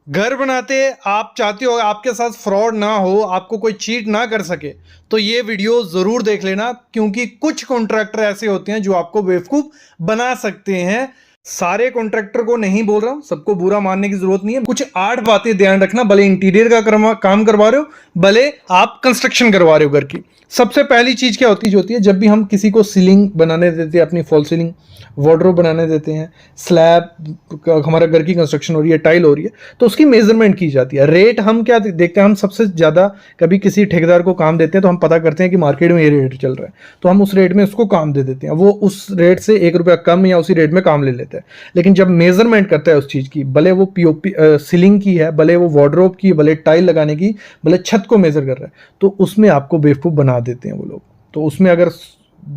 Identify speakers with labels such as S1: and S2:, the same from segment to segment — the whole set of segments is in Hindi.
S1: घर बनाते आप चाहते हो आपके साथ फ्रॉड ना हो, आपको कोई चीट ना कर सके, तो ये वीडियो ज़रूर देख लेना, क्योंकि कुछ कॉन्ट्रैक्टर ऐसे होते हैं जो आपको बेवकूफ़ बना सकते हैं। सारे कॉन्ट्रैक्टर को नहीं बोल रहा हूं, सबको बुरा मानने की जरूरत नहीं है। कुछ 8 बातें ध्यान रखना, भले इंटीरियर का काम करवा रहे हो, भले आप कंस्ट्रक्शन करवा रहे हो घर की। सबसे पहली चीज क्या होती है, जब भी हम किसी को सीलिंग बनाने देते हैं, अपनी फॉल सीलिंग वार्डरोब बनाने देते हैं, स्लैब हमारा घर की कंस्ट्रक्शन हो रही है, टाइल हो रही है, तो उसकी मेजरमेंट की जाती है। रेट हम क्या देखते हैं, हम सबसे ज़्यादा कभी किसी ठेकेदार को काम देते हैं तो हम पता करते हैं कि मार्केट में ये रेट चल रहा है, तो हम उस रेट में उसको काम दे देते हैं। वो उस रेट से 1 रुपया कम या उसी रेट में काम ले लेते हैं। लेकिन जब मेजरमेंट करता है उस चीज़ की, भले वो पीओपी सीलिंग की है, भले वो वार्डरोब की, भले टाइल लगाने की, भले छत को मेजर कर रहा है, तो उसमें आपको बेवकूफ़ बना देते हैं वो लोग। तो उसमें अगर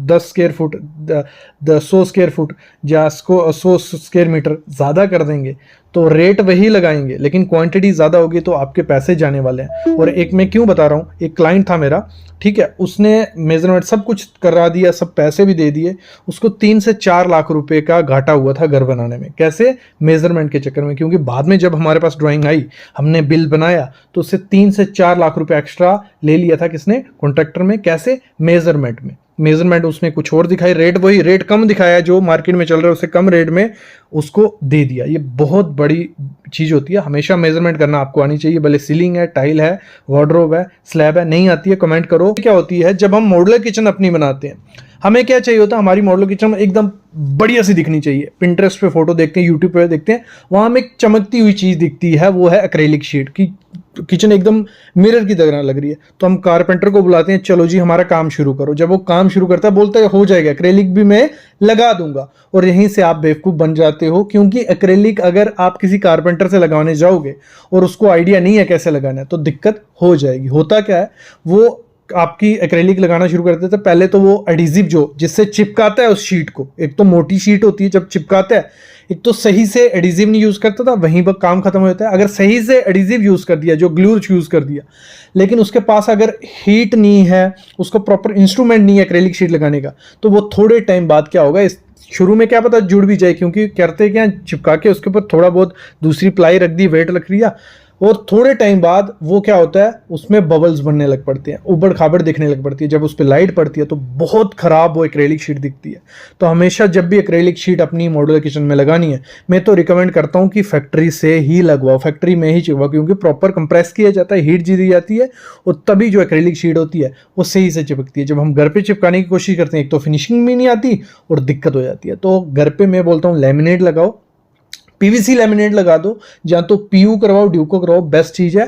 S1: 10 स्क्वायर फुट 100 स्क्वायर फुट या 100 स्क्वायर मीटर ज़्यादा कर देंगे तो रेट वही लगाएंगे, लेकिन क्वांटिटी ज़्यादा होगी तो आपके पैसे जाने वाले हैं। और एक मैं क्यों बता रहा हूँ, एक क्लाइंट था मेरा, ठीक है, उसने मेजरमेंट सब कुछ करा दिया, सब पैसे भी दे दिए, उसको 3 से 4 लाख रुपए का घाटा हुआ था घर बनाने में। कैसे? मेजरमेंट के चक्कर में। क्योंकि बाद में जब हमारे पास ड्राइंग आई, हमने बिल बनाया, तो उससे 3 से 4 लाख रुपए एक्स्ट्रा ले लिया था किसने? कॉन्ट्रैक्टर में। कैसे? मेजरमेंट में। मेजरमेंट उसने कुछ और दिखाई, रेट वही, रेट कम दिखाया, जो मार्केट में चल रहा है उससे कम रेट में उसको दे दिया। ये बहुत बड़ी चीज़ होती है। हमेशा मेजरमेंट करना आपको आनी चाहिए, भले सीलिंग है, टाइल है, वार्डरोब है, स्लैब है। नहीं आती है कमेंट करो। क्या होती है, जब हम मॉड्यूलर किचन अपनी बनाते हैं, हमें क्या चाहिए होता है, हमारी मॉड्यूलर किचन एकदम बढ़िया सी दिखनी चाहिए। पिंटरेस्ट पे फोटो देखते हैं, यूट्यूब पे देखते हैं, वहाँ हमें एक चमकती हुई चीज़ दिखती है, वो है एक्रेलिक शीट की। किचन एकदम मिरर की तरह लग रही है, तो हम कारपेंटर को बुलाते हैं, चलो जी हमारा काम शुरू करो। जब वो काम शुरू करता है, बोलता है हो जाएगा, एक्रेलिक भी मैं लगा दूंगा। और यहीं से आप बेवकूफ़ बन जाते हो, क्योंकि एक्रेलिक अगर आप किसी कारपेंटर से लगाने जाओगे और उसको आइडिया नहीं है कैसे लगाना है, तो दिक्कत हो जाएगी। होता क्या है, वो आपकी एक्रेलिक लगाना शुरू कर देते हैं, पहले तो वो एडिजिव जो जिससे चिपकाता है उस शीट को, एक तो मोटी शीट होती है, जब चिपकाता है, एक तो सही से एडिजिव नहीं यूज़ करता था, वहीं पर काम खत्म हो जाता है। अगर सही से एडिजिव यूज़ कर दिया, जो ग्लू यूज़ कर दिया, लेकिन उसके पास अगर हीट नहीं है, उसको प्रॉपर इंस्ट्रूमेंट नहीं है एक्रेलिक शीट लगाने का, तो वो थोड़े टाइम बाद क्या होगा, इस शुरू में क्या पता जुड़ भी जाए, क्योंकि करते क्या, चिपका के उसके ऊपर थोड़ा बहुत दूसरी प्लाई रख दी, वेट रख लिया, और थोड़े टाइम बाद वो क्या होता है, उसमें बबल्स बनने लग पड़ते हैं, उबड़ खाबड़ दिखने लग पड़ती है। जब उस पर लाइट पड़ती है तो बहुत ख़राब वो एक्रेलिक शीट दिखती है। तो हमेशा जब भी एक्रेलिक शीट अपनी मॉड्यूलर किचन में लगानी है, मैं तो रिकमेंड करता हूँ कि फैक्ट्री से ही लगवाओ, फैक्ट्री में ही चिपकाओ, क्योंकि प्रॉपर कंप्रेस किया जाता है, हीट दी जाती है, और तभी जो एक्रेलिक शीट होती है वो सही से चिपकती है। जब हम घर पर चिपकाने की कोशिश करते हैं, एक तो फिनिशिंग भी नहीं आती और दिक्कत हो जाती है। तो घर पर मैं बोलता हूँ लैमिनेट लगाओ, पीवीसी लैमिनेट लगा दो, या तो पीयू करवाओ, ड्यूको करवाओ, बेस्ट चीज़ है।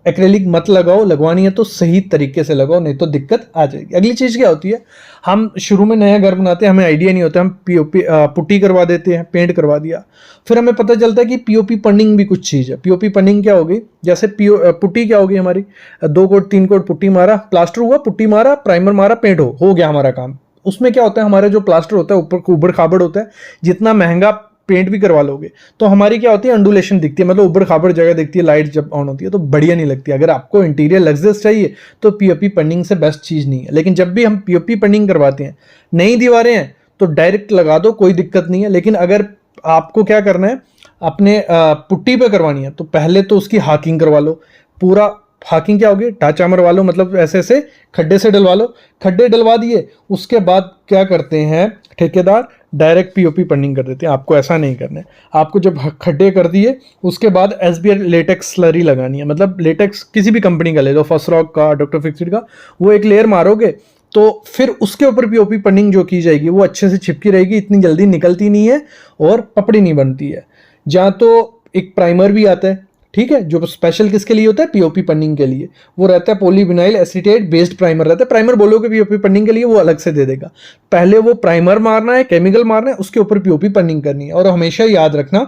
S1: एक्रेलिक मत लगाओ, लगवानी है तो सही तरीके से लगाओ, नहीं तो दिक्कत आ जाएगी। अगली चीज़ क्या होती है, हम शुरू में नया घर बनाते हैं, हमें आइडिया नहीं होता, हम पीओपी पुट्टी करवा देते हैं, पेंट करवा दिया, फिर हमें पता चलता है कि पीओपी पंडिंग भी कुछ चीज़ है। पीओपी पंडिंग क्या होगी, जैसे पुट्टी क्या होगी हमारी, 2 कोट 3 कोट पुट्टी मारा, प्लास्टर हुआ, पुट्टी मारा, प्राइमर मारा, पेंट हो गया हमारा काम। उसमें क्या होता है, हमारा जो प्लास्टर होता है ऊपर उबड़ खाबड़ होता है, जितना महंगा पेंट भी करवा लोगे तो हमारी क्या होती है, अंडुलेशन दिखती है, मतलब उबड़ खाबड़ जगह दिखती है, लाइट जब ऑन होती है तो बढ़िया नहीं लगती। अगर आपको इंटीरियर लग्जरियस चाहिए तो पीओपी पंडिंग से बेस्ट चीज़ नहीं है। लेकिन जब भी हम पीओपी पंडिंग करवाते हैं, नई दीवारें हैं तो डायरेक्ट लगा दो, कोई दिक्कत नहीं है। लेकिन अगर आपको क्या करना है, अपने पुट्टी पे करवानी है, तो पहले तो उसकी हाकिंग करवा लो। पूरा हाकिंग क्या होगी, टाचा मरवा लो, मतलब ऐसे ऐसे खड्डे से डलवा लो। खड्डे डलवा दिए, उसके बाद क्या करते हैं ठेकेदार, डायरेक्ट पीओपी पंडिंग कर देते हैं। आपको ऐसा नहीं करना है। आपको जब खड्डे कर दिए, उसके बाद एसबीआई लेटेक्स स्लरी लगानी है, मतलब लेटेक्स किसी भी कंपनी का ले लो, फर्स्ट रॉक का, डॉक्टर फिक्सिड का, वो एक लेयर मारोगे तो फिर उसके ऊपर पीओपी पंडिंग जो की जाएगी वो अच्छे से चिपकी रहेगी, इतनी जल्दी निकलती नहीं है और पपड़ी नहीं बनती है। जहाँ तो एक प्राइमर भी आता है, ठीक है, जो स्पेशल किसके लिए होता है, पीओपी पंडिंग के लिए, वो रहता है पॉलीविनाइल एसीटेट बेस्ड प्राइमर रहता है। प्राइमर बोलोगे पीओपी पंडिंग के लिए, वो अलग से दे देगा। पहले वो प्राइमर मारना है, केमिकल मारना है, उसके ऊपर पीओपी पंडिंग करनी है। और हमेशा याद रखना,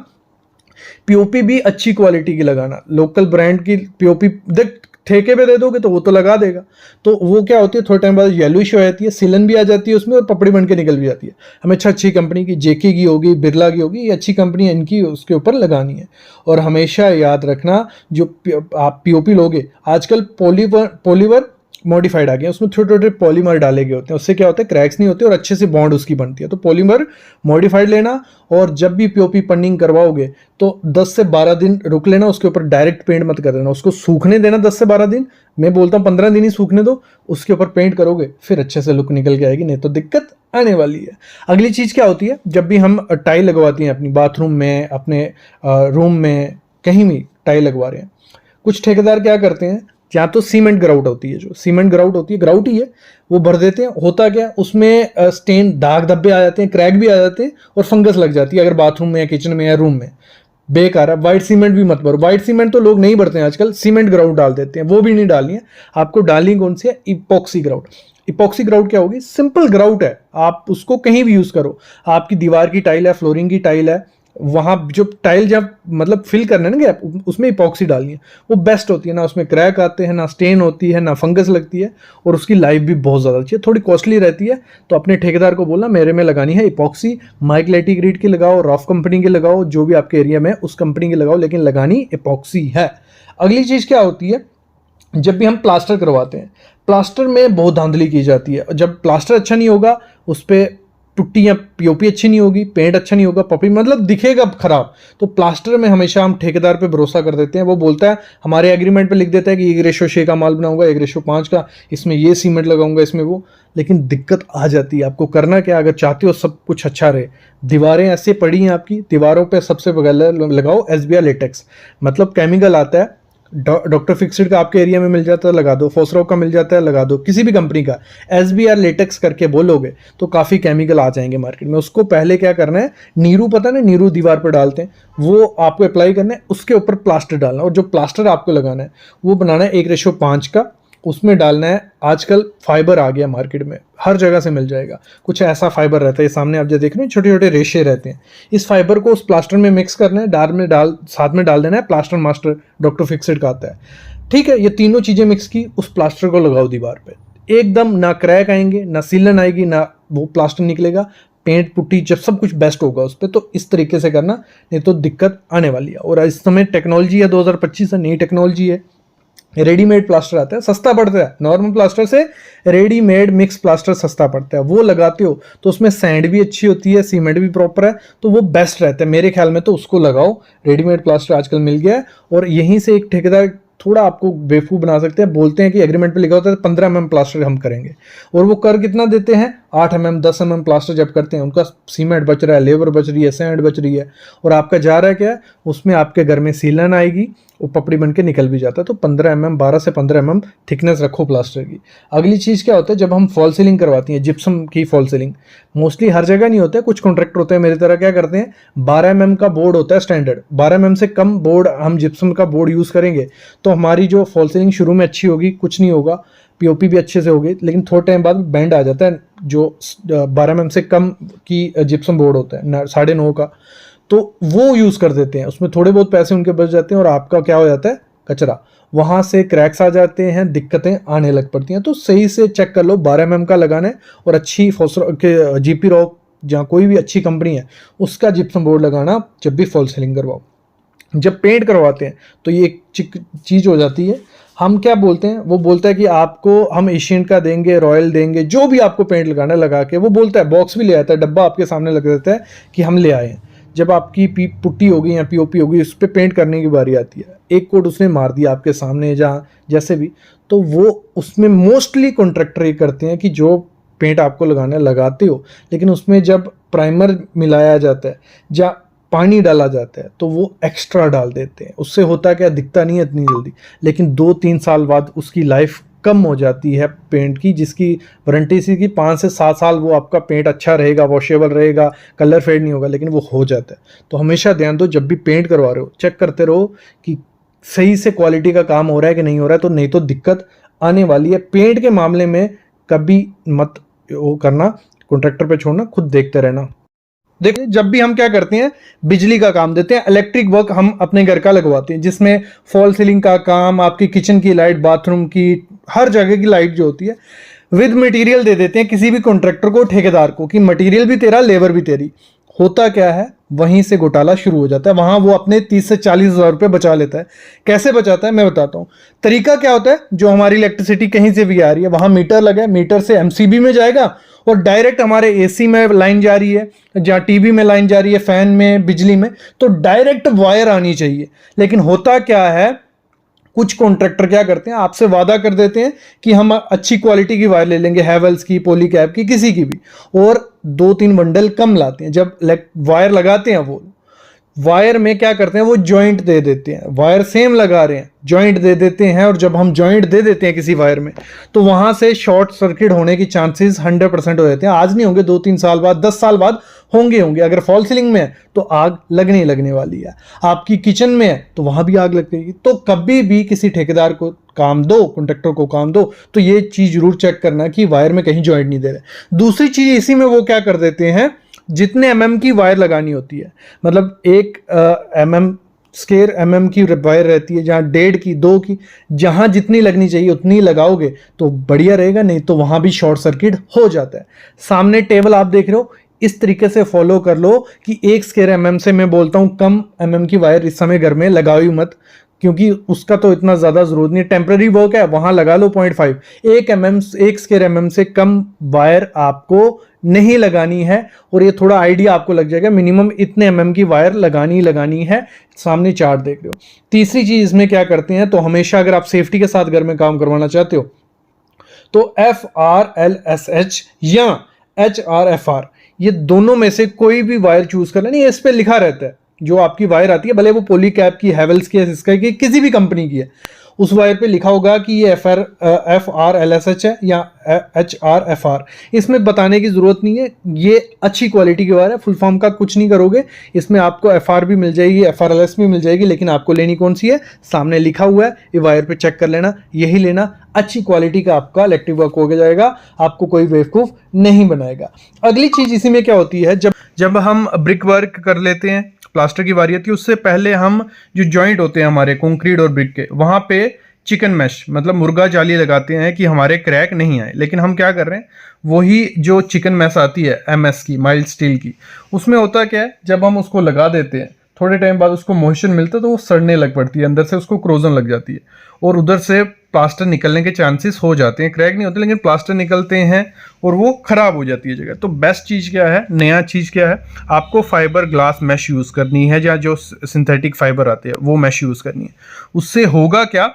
S1: पीओपी भी अच्छी क्वालिटी की लगाना, लोकल ब्रांड की पीओपी देख ठेके पे दे दोगे तो वो तो लगा देगा, तो वो क्या होती है, थोड़े टाइम बाद येलोइश हो जाती है, सिलन भी आ जाती है उसमें, और पपड़ी बन के निकल भी जाती है। हमें अच्छी कंपनी की, जेके की होगी, बिरला की होगी, ये अच्छी कंपनी है, इनकी उसके ऊपर लगानी है। और हमेशा याद रखना, जो आप पीओपी लोगे, आजकल पॉलीवर मॉडिफाइड आ गया, उसमें छोटे छोटे पॉलीमर डाले गए होते हैं, उससे क्या होता है क्रैक्स नहीं होते और अच्छे से बॉन्ड उसकी बनती है। तो पॉलीमर मॉडिफाइड लेना, और जब भी पीओपी पंडिंग करवाओगे तो 10 से 12 दिन रुक लेना, उसके ऊपर डायरेक्ट पेंट मत कर देना, उसको सूखने देना 10 से 12 दिन, मैं बोलता हूँ 15 दिन ही सूखने दो, उसके ऊपर पेंट करोगे फिर अच्छे से लुक निकल के आएगी, नहीं तो दिक्कत आने वाली है। अगली चीज़ क्या होती है, जब भी हम टाइल लगवाती हैं अपनी बाथरूम में, अपने रूम में, कहीं भी टाइल लगवा रहे हैं, कुछ ठेकेदार क्या करते हैं, या तो सीमेंट ग्राउट होती है, जो सीमेंट ग्राउट होती है, ग्राउट ही है, वो भर देते हैं। होता क्या, उसमें स्टेन, दाग धब्बे आ जाते हैं, क्रैक भी आ जाते हैं और फंगस लग जाती है अगर बाथरूम में या किचन में या रूम में। बेकार है, वाइट सीमेंट भी मत भरो। वाइट सीमेंट तो लोग नहीं भरते हैं आजकल, सीमेंट ग्राउट डाल देते हैं, वो भी नहीं डालनी है आपको। डालनी कौन सी है, इपॉक्सी ग्राउट। इपॉक्सी ग्राउट क्या होगी, सिंपल ग्राउट है, आप उसको कहीं भी यूज करो। आपकी दीवार की टाइल है, फ्लोरिंग की टाइल है, वहां जो टाइल जब मतलब फिल करना है ना गैप, उसमें इपॉक्सी डालनी है, वो बेस्ट होती है ना, उसमें क्रैक आते हैं ना, स्टेन होती है ना, फंगस लगती है, और उसकी लाइफ भी बहुत ज़्यादा अच्छी है। थोड़ी कॉस्टली रहती है, तो अपने ठेकेदार को बोलना मेरे में लगानी है इपॉक्सी, माइक लेटीग्रीड की लगाओ, रॉफ कंपनी की लगाओ, जो भी आपके एरिया में उस कंपनी की लगाओ, लेकिन लगानी इपॉक्सी है। अगली चीज़ क्या होती है, जब भी हम प्लास्टर करवाते हैं, प्लास्टर में बहुत धांधली की जाती है। जब प्लास्टर अच्छा नहीं होगा, उस पर टुट्टी या पीओपी अच्छी नहीं होगी, पेंट अच्छा नहीं होगा, पपड़ी मतलब दिखेगा खराब। तो प्लास्टर में हमेशा हम ठेकेदार पे भरोसा कर देते हैं, वो बोलता है, हमारे एग्रीमेंट पे लिख देता है कि 1:6 का माल बनाऊंगा, 1:5 का, इसमें ये सीमेंट लगाऊंगा, इसमें वो। लेकिन दिक्कत आ जाती है। आपको करना क्या, अगर चाहते हो सब कुछ अच्छा रहे, दीवारें ऐसे पड़ी हैं आपकी, दीवारों पे सबसे पहले लगाओ SBR लेटेक्स, मतलब केमिकल आता है, डॉक्टर फिक्सिड का आपके एरिया में मिल जाता है, लगा दो, फोसरो का मिल जाता है, लगा दो, किसी भी कंपनी का SBR लेटेक्स करके बोलोगे तो काफ़ी केमिकल आ जाएंगे मार्केट में। उसको पहले क्या करना है, नीरू, पता ना नीरू दीवार पर डालते हैं, वो आपको अप्लाई करना है, उसके ऊपर प्लास्टर डालना है, और जो प्लास्टर आपको लगाना है वो बनाना है 1:5 का, उसमें डालना है। आजकल फाइबर आ गया मार्केट में, हर जगह से मिल जाएगा, कुछ ऐसा फाइबर रहता है, सामने आप जो देख रहे हैं छोटे छोटे रेशे रहते हैं, इस फाइबर को उस प्लास्टर में मिक्स करना है, साथ में डाल देना है प्लास्टर मास्टर, डॉक्टर फिक्सिड का आता है, ठीक है। ये तीनों चीज़ें मिक्स की, उस प्लास्टर को लगाओ दीवार पे, एकदम ना क्रैक आएंगे, ना सीलन आएगी, ना वो प्लास्टर निकलेगा, पेंट पुट्टी जब सब कुछ बेस्ट होगा उस पर। तो इस तरीके से करना, नहीं तो दिक्कत आने वाली है। और इस समय टेक्नोलॉजी है, 2025 है, नई टेक्नोलॉजी है, रेडीमेड प्लास्टर आता है, सस्ता पड़ता है, नॉर्मल प्लास्टर से रेडीमेड मिक्स प्लास्टर सस्ता पड़ता है, वो लगाते हो तो उसमें सैंड भी अच्छी होती है, सीमेंट भी प्रॉपर है, तो वो बेस्ट रहता है मेरे ख्याल में। तो उसको लगाओ, रेडीमेड प्लास्टर आजकल मिल गया है। और यहीं से एक ठेकेदार थोड़ा आपको बेवकूफ़ बना सकते हैं, बोलते हैं कि एग्रीमेंट पे लिखा होता है 15 mm प्लास्टर हम करेंगे, और वो कर कितना देते हैं, 8 mm 10 mm प्लास्टर जब करते हैं, उनका सीमेंट बच रहा है, लेबर बच रही है, सैंड बच रही है, और आपका जा रहा है क्या, उसमें आपके घर में सीलन आएगी, वो पपड़ी बन के निकल भी जाता है। तो 15 mm, 12 से 15 mm थिकनेस रखो प्लास्टर की। अगली चीज़ क्या होता है, जब हम फॉल सीलिंग करवाती हैं, जिप्सम की फॉल सीलिंग, मोस्टली हर जगह नहीं होता है, कुछ कॉन्ट्रैक्टर होते हैं मेरी तरह, क्या करते हैं, 12 mm का बोर्ड होता है स्टैंडर्ड, 12 mm से कम बोर्ड हम जिप्सम का बोर्ड यूज़ करेंगे तो हमारी जो फॉल सीलिंग शुरू में अच्छी होगी, कुछ नहीं होगा, पीओपी भी अच्छे से होगी, लेकिन थोड़े टाइम बाद बैंड आ जाता है। जो 12 mm से कम की जिप्सम बोर्ड होता है 9.5 का, तो वो यूज़ कर देते हैं, उसमें थोड़े बहुत पैसे उनके बच जाते हैं, और आपका क्या हो जाता है, कचरा, वहाँ से क्रैक्स आ जाते हैं, दिक्कतें आने लग पड़ती हैं। तो सही से चेक कर लो, 12 mm का लगाना है, और अच्छी फॉस्फोर के जीपी रॉक, जहाँ कोई भी अच्छी कंपनी है उसका जिप्सम बोर्ड लगाना जब भी फॉल सीलिंग करवाओ। जब पेंट करवाते हैं तो ये एक चीज़ हो जाती है, हम क्या बोलते हैं, वो बोलता है कि आपको हम एशियन का देंगे, रॉयल देंगे, जो भी आपको पेंट लगाना लगा के, वो बोलता है, बॉक्स भी ले आता है, डब्बा आपके सामने लग देता है कि हम ले आए हैं। जब आपकी पुट्टी होगी या पीओपी होगी, उस पर पेंट करने की बारी आती है, एक कोट उसने मार दिया आपके सामने, जहाँ जैसे भी, तो वो उसमें मोस्टली कॉन्ट्रैक्टर ये करते हैं कि जो पेंट आपको लगाना है लगाते हो, लेकिन उसमें जब प्राइमर मिलाया जाता है, जहाँ पानी डाला जाता है, तो वो एक्स्ट्रा डाल देते हैं। उससे होता क्या, दिखता नहीं है इतनी जल्दी, लेकिन 2-3 साल बाद उसकी लाइफ कम हो जाती है पेंट की, जिसकी वारंटी सी की 5 से 7 साल वो आपका पेंट अच्छा रहेगा, वॉशेबल रहेगा, कलर फेड नहीं होगा, लेकिन वो हो जाता है। तो हमेशा ध्यान दो, जब भी पेंट करवा रहे हो चेक करते रहो कि सही से क्वालिटी का काम हो रहा है कि नहीं हो रहा है, तो नहीं तो दिक्कत आने वाली है। पेंट के मामले में कभी मत वो करना, कॉन्ट्रैक्टर पे छोड़ना, खुद देखते रहना। देखिए, जब भी हम क्या करते हैं, बिजली का काम देते हैं, इलेक्ट्रिक वर्क हम अपने घर का लगवाते हैं, जिसमें फॉल सीलिंग का काम, आपकी किचन की लाइट, बाथरूम की, हर जगह की लाइट जो होती है, विद मटेरियल दे देते हैं किसी भी कॉन्ट्रैक्टर को, ठेकेदार को, कि मटेरियल भी तेरा, लेबर भी तेरी। होता क्या है, वहीं से घोटाला शुरू हो जाता है, वहां वो अपने 30 से 40 हज़ार रुपये बचा लेता है। कैसे बचाता है मैं बताता हूँ। तरीका क्या होता है, जो हमारी इलेक्ट्रिसिटी कहीं से भी आ रही है, वहां मीटर लगा है, मीटर से एमसीबी में जाएगा और डायरेक्ट हमारे एसी में लाइन जा रही है, जहाँ टीवी में लाइन जा रही है, फैन में, बिजली में, तो डायरेक्ट वायर आनी चाहिए। लेकिन होता क्या है, कुछ कॉन्ट्रैक्टर क्या करते हैं, आपसे वादा कर देते हैं कि हम अच्छी क्वालिटी की वायर ले लेंगे, हैवेल्स की, पॉलीकैब की, किसी की भी, और 2-3 बंडल कम लाते हैं। जब वायर लगाते हैं, वो वायर में क्या करते हैं, वो जॉइंट दे देते हैं। वायर सेम लगा रहे हैं, जॉइंट दे देते हैं, और जब हम जॉइंट दे देते हैं किसी वायर में, तो वहां से शॉर्ट सर्किट होने की चांसेस 100% हो जाते हैं। आज नहीं होंगे, 2-3 साल बाद, 10 साल बाद होंगे। अगर फॉल सीलिंग में है तो आग लगने वाली है, आपकी किचन में है तो वहां भी आग लगेगी। तो कभी भी किसी ठेकेदार को काम दो, कॉन्ट्रैक्टर को काम दो, तो ये चीज जरूर चेक करना कि वायर में कहीं जॉइंट नहीं दे रहे। दूसरी चीज इसी में वो क्या कर देते हैं, जितने एमएम की वायर लगानी होती है, मतलब 1 स्क्वायर एमएम की वायर रहती है, जहाँ 1.5 की, 2 की, जहां जितनी लगनी चाहिए उतनी लगाओगे तो बढ़िया रहेगा, नहीं तो वहां भी शॉर्ट सर्किट हो जाता है। सामने टेबल आप देख रहे हो, इस तरीके से फॉलो कर लो कि 1 स्क्वायर एमएम से, मैं बोलता हूं कम एमएम की वायर इस समय घर में लगाओ ही मत, क्योंकि उसका तो इतना ज्यादा जरूरत नहीं है। टेम्पररी वर्क है, वहां लगा लो 0.5। 1 स्क्वायर एमएम से कम वायर आपको नहीं लगानी है, और ये थोड़ा आइडिया आपको लग जाएगा, मिनिमम इतने एमएम की वायर लगानी है। सामने चार्ट देख रहे हो। तीसरी चीज इसमें क्या करते हैं, तो हमेशा अगर आप सेफ्टी के साथ घर में काम करवाना चाहते हो तो FRLSH या HRFR, ये दोनों में से कोई भी वायर चूज कर लेना। ये इस पे लिखा रहता है, जो आपकी वायर आती है, भले वो पॉलीकैब की, हैवेल्स की, सिस्का की, किसी भी कंपनी की है, उस वायर पे लिखा होगा कि ये FRLSH है या HRFR। इसमें बताने की जरूरत नहीं है, ये अच्छी क्वालिटी की वायर है। फुल फॉर्म का कुछ नहीं करोगे, इसमें आपको FR भी मिल जाएगी, FRLS भी मिल जाएगी, लेकिन आपको लेनी कौन सी है, सामने लिखा हुआ है, ये वायर पे चेक कर लेना, यही लेना। अच्छी क्वालिटी का आपका इलेक्ट्रिक वर्क हो जाएगा, आपको कोई बेवकूफ नहीं बनाएगा। अगली चीज इसी में क्या होती है, जब हम ब्रिक वर्क कर लेते हैं, प्लास्टर की बारी आती है, उससे पहले हम जो जॉइंट होते हैं हमारे कंक्रीट और ब्रिक के, वहां पे चिकन मैश मतलब मुर्गा जाली लगाते हैं कि हमारे क्रैक नहीं आए। लेकिन हम क्या कर रहे हैं, वही जो चिकन मैश आती है MS की, माइल्ड स्टील की, उसमें होता क्या है, जब हम उसको लगा देते हैं थोड़े टाइम बाद उसको मॉइस्चर मिलता है तो वो सड़ने लग पड़ती है, अंदर से उसको क्रोजन लग जाती है, और उधर से प्लास्टर निकलने के चांसेस हो जाते हैं। क्रैक नहीं होते लेकिन प्लास्टर निकलते हैं और वो खराब हो जाती है जगह। तो बेस्ट चीज़ क्या है, नया चीज़ क्या है, आपको फाइबर ग्लास मैश यूज़ करनी है, या जो सिंथेटिक फाइबर आते हैं वो मैश यूज़ करनी है। उससे होगा क्या,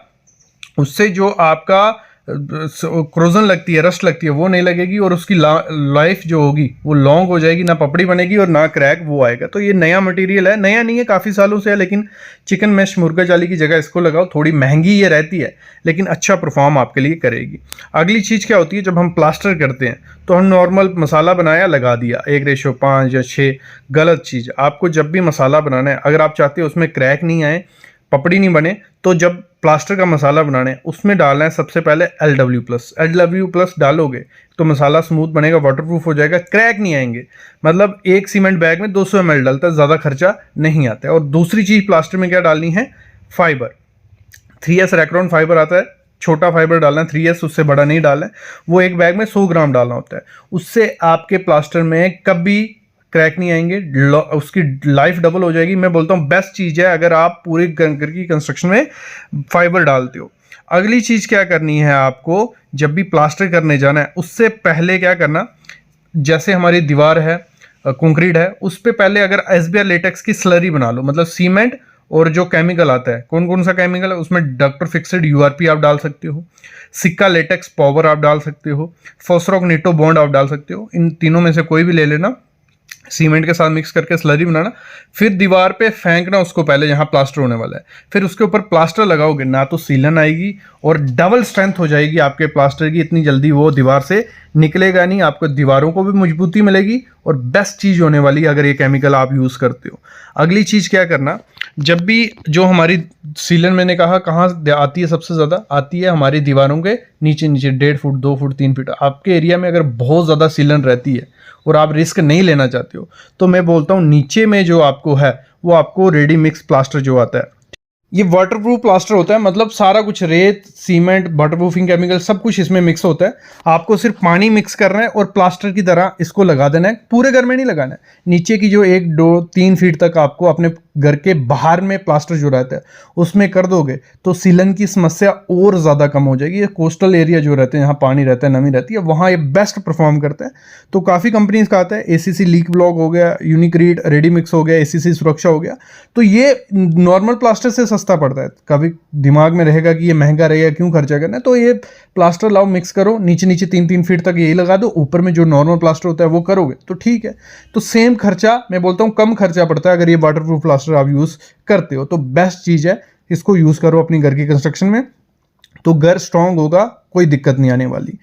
S1: उससे जो आपका क्रोजन लगती है, रस्ट लगती है, वो नहीं लगेगी, और उसकी लाइफ जो होगी वो लॉन्ग हो जाएगी, ना पपड़ी बनेगी और ना क्रैक वो आएगा। तो ये नया मटेरियल है, नया नहीं है, काफ़ी सालों से है, लेकिन चिकन मैश मुर्गा जाली की जगह इसको लगाओ। थोड़ी महंगी ये रहती है लेकिन अच्छा परफॉर्म आपके लिए करेगी। अगली चीज़ क्या होती है, जब हम प्लास्टर करते हैं तो हम नॉर्मल मसाला बनाया, लगा दिया 1:5 या 6, गलत चीज़। आपको जब भी मसाला बनाना है, अगर आप चाहते हो उसमें क्रैक नहीं आए, पपड़ी नहीं बने, तो जब प्लास्टर का मसाला बनाना है उसमें डालना है सबसे पहले LW+ डालोगे तो मसाला स्मूथ बनेगा, वाटरप्रूफ हो जाएगा, क्रैक नहीं आएंगे। मतलब एक सीमेंट बैग में 200 ml डालता है, ज़्यादा खर्चा नहीं आता है। और दूसरी चीज़ प्लास्टर में क्या डालनी है, फाइबर। 3S रैक्रॉन फाइबर आता है, छोटा फाइबर डालना है, 3S, उससे बड़ा नहीं डालना है। वो एक बैग में 100 ग्राम डालना होता है, उससे आपके प्लास्टर में कभी क्रैक नहीं आएंगे, उसकी लाइफ डबल हो जाएगी। मैं बोलता हूँ बेस्ट चीज़ है अगर आप पूरे घर की कंस्ट्रक्शन में फाइबर डालते हो। अगली चीज़ क्या करनी है आपको, जब भी प्लास्टर करने जाना है उससे पहले क्या करना, जैसे हमारी दीवार है, कंक्रीट है, उस पर पहले अगर SBR लेटेक्स की स्लरी बना लो, मतलब सीमेंट और जो केमिकल आता है, कौन कौन सा केमिकल है उसमें, डॉक्टर फिक्सेड URP आप डाल सकते हो, सिक्का लेटेक्स पावर आप डाल सकते हो, फॉस्फोरस नीटो बॉन्ड आप डाल सकते हो। इन तीनों में से कोई भी ले लेना, सीमेंट के साथ मिक्स करके स्लरी बनाना, फिर दीवार पे फेंकना उसको पहले जहां प्लास्टर होने वाला है, फिर उसके ऊपर प्लास्टर लगाओगे ना, तो सीलन आएगी और डबल स्ट्रेंथ हो जाएगी आपके प्लास्टर की, इतनी जल्दी वो दीवार से निकलेगा नहीं, आपको दीवारों को भी मजबूती मिलेगी, और बेस्ट चीज़ होने वाली है अगर ये केमिकल आप यूज़ करते हो। अगली चीज़ क्या करना, जब भी जो हमारी सीलन, मैंने कहा कहाँ आती है, सबसे ज़्यादा आती है हमारी दीवारों के नीचे 1.5 फुट, 2 फुट, 3 फीट। आपके एरिया में अगर बहुत ज़्यादा सीलन रहती है और आप रिस्क नहीं लेना चाहते हो, तो मैं बोलता हूँ नीचे में जो आपको है वो आपको रेडी मिक्स प्लास्टर जो आता है, ये वाटरप्रूफ प्लास्टर होता है, मतलब सारा कुछ रेत, सीमेंट, वाटरप्रूफिंग केमिकल सब कुछ इसमें मिक्स होता है। आपको सिर्फ पानी मिक्स करना है और प्लास्टर की तरह इसको लगा देना है। पूरे घर में नहीं लगाना है, नीचे की जो 1 2 3 फीट तक आपको अपने घर के बाहर में प्लास्टर जो रहता है उसमें कर दोगे तो सीलन की समस्या और ज़्यादा कम हो जाएगी। ये कोस्टल एरिया जो रहते हैं, यहाँ पानी रहता है, नमी रहती है, वहाँ ये बेस्ट परफॉर्म करता है। तो काफ़ी कंपनीज का आता है, एसीसी लीक ब्लॉक हो गया, यूनिक्रीड रेडीमिक्स हो गया, एसीसी सुरक्षा हो गया। तो ये नॉर्मल प्लास्टर से सस्ता पड़ता है। कभी दिमाग में रहेगा कि ये महंगा रहेगा, क्यों खर्चा करना है, तो ये प्लास्टर लाओ, मिक्स करो, नीचे नीचे 3 3 फीट तक यही लगा दो, ऊपर में जो नॉर्मल प्लास्टर होता है वो करोगे तो ठीक है। तो सेम खर्चा, मैं बोलता हूँ कम खर्चा पड़ता है अगर ये वाटरप्रूफ प्लास्टर आप यूज़ करते हो। तो बेस्ट चीज़ है, इसको यूज़ करो अपनी घर की कंस्ट्रक्शन में, तो घर स्ट्रांग होगा, कोई दिक्कत नहीं आने वाली।